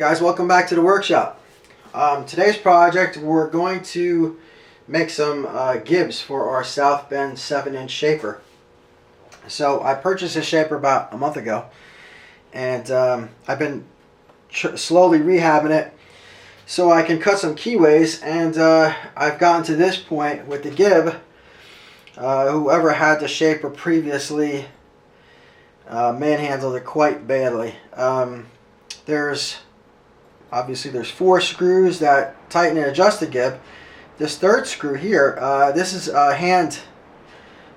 Guys, welcome back to the workshop. Today's project, we're going to make some gibs for our South Bend 7-inch shaper. So I purchased this shaper about a month ago, and I've been slowly rehabbing it so I can cut some keyways, and I've gotten to this point with the gib. Whoever had the shaper previously manhandled it quite badly. There's 4 screws that tighten and adjust the gib. This third screw here, this is a hand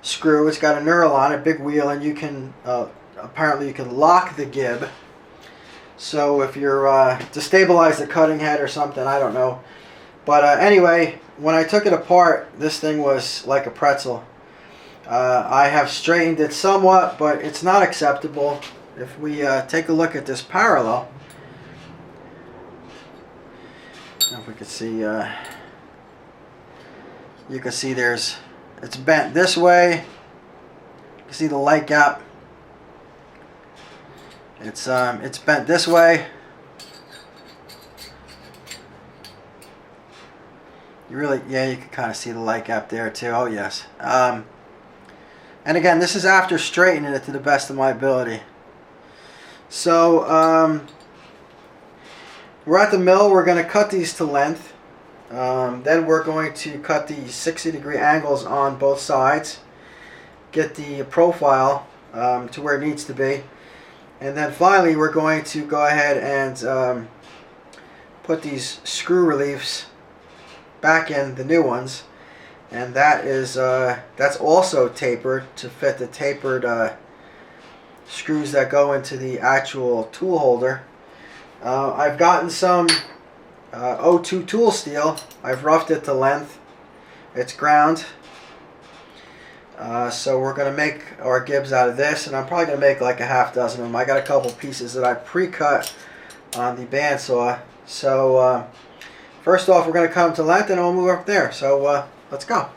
screw. It's got a knurl on it, big wheel, and you can apparently you can lock the gib. So if you're to stabilize the cutting head or something, I don't know. But anyway, when I took it apart, this thing was like a pretzel. I have straightened it somewhat, but it's not acceptable. If we take a look at this parallel, if we could see, you can see it's bent this way. You can see the light gap. It's bent this way. You can kind of see the light gap there too. Oh yes. And again, this is after straightening it to the best of my ability. So we're at the mill. We're going to cut these to length. Then we're going to cut these 60-degree angles on both sides. Get the profile to where it needs to be. And then finally we're going to go ahead and put these screw reliefs back in, the new ones. And that is that's also tapered to fit the tapered screws that go into the actual tool holder. I've gotten some O2 tool steel. I've roughed it to length. It's ground. So we're going to make our gibs out of this, and I'm probably going to make like a half dozen of them. I got a couple pieces that I pre-cut on the bandsaw. So first off, we're going to cut them to length, and then we'll move up there. So let's go.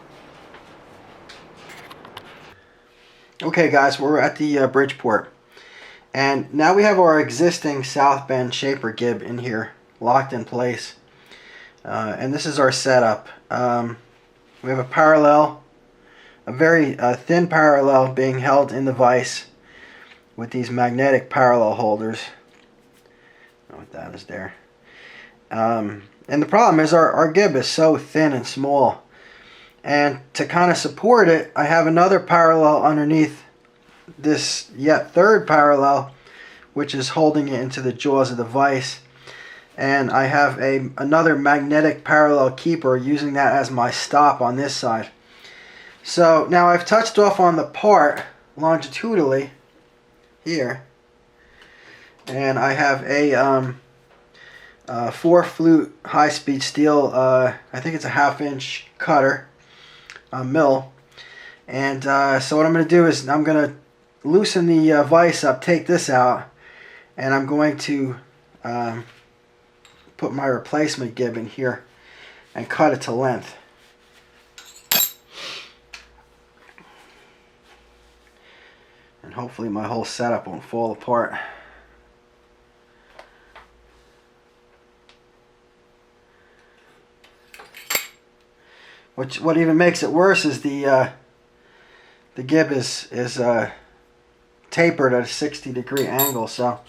Okay guys, we're at the Bridgeport, and now we have our existing South Bend shaper gib in here, locked in place. And this is our setup. We have a parallel, a very thin parallel being held in the vise with these magnetic parallel holders. I don't know what that is there. And the problem is our gib is so thin and small. And to kind of support it, I have another parallel underneath this yet third parallel, which is holding it into the jaws of the vise. And I have another magnetic parallel keeper, using that as my stop on this side. So now I've touched off on the part longitudinally here, and I have a 4-flute high-speed steel, I think it's a 1/2-inch cutter, mill. And so what I'm going to do is I'm going to loosen the vise up, take this out, and I'm going to put my replacement gib in here and cut it to length. And hopefully my whole setup won't fall apart. What even makes it worse is the gib is tapered at a 60-degree angle, so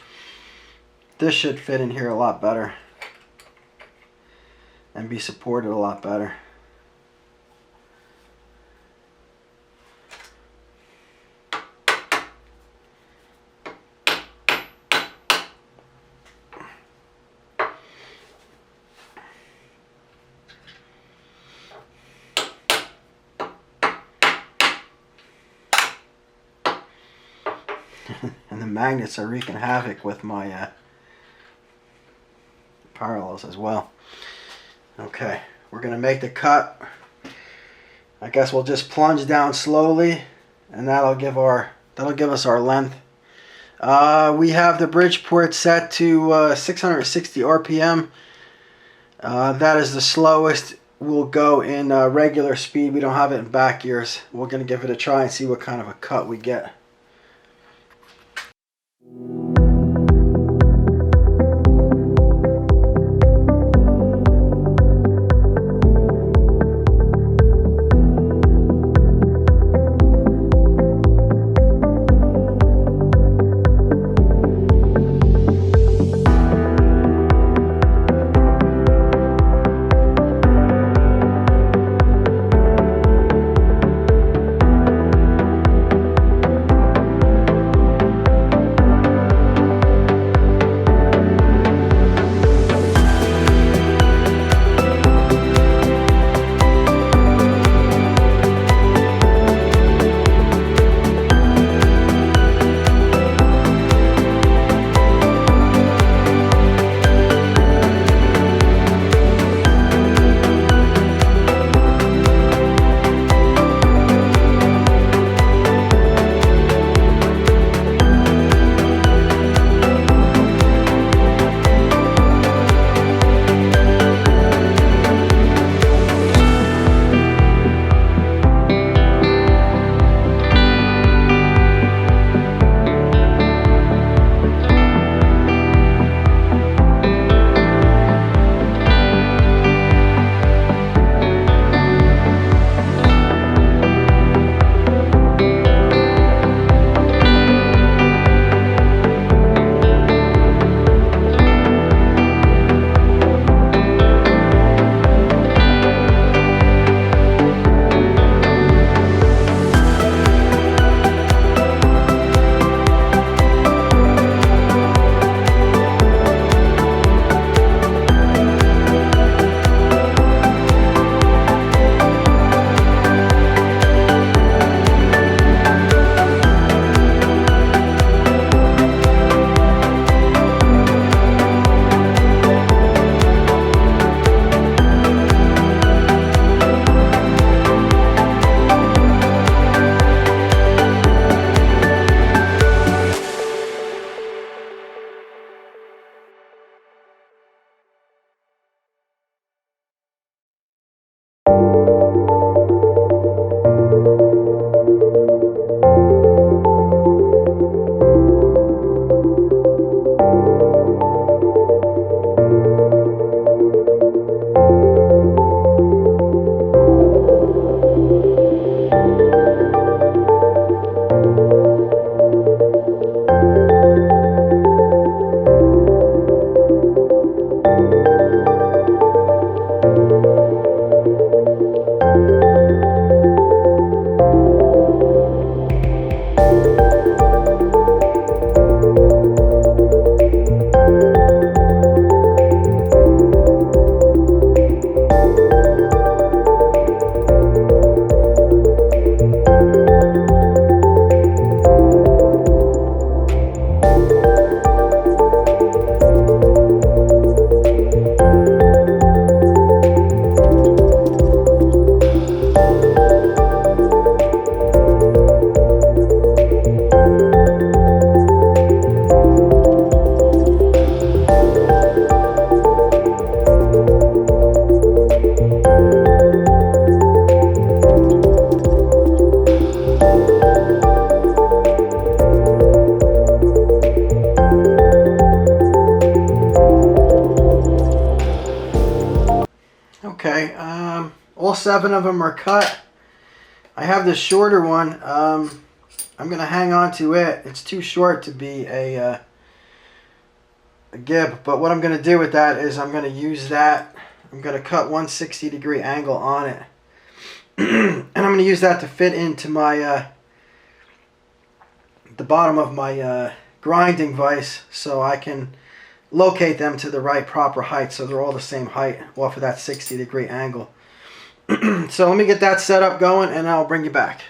this should fit in here a lot better and be supported a lot better. And the magnets are wreaking havoc with my parallels as well. Okay, we're gonna make the cut. I guess we'll just plunge down slowly, and that'll give us our length. We have the Bridgeport set to 660 RPM. That is the slowest we'll go in regular speed. We don't have it in back gears. We're gonna give it a try and see what kind of a cut we get. Okay, all 7 of them are cut. I have this shorter one. I'm going to hang on to it. It's too short to be a gib, but what I'm going to do with that is I'm going to use that. I'm going to cut 160-degree angle on it. And I'm going to use that to fit into my the bottom of my grinding vise, so I can locate them to the right proper height so they're all the same height off of that 60-degree angle. So let me get that set up going and I'll bring you back.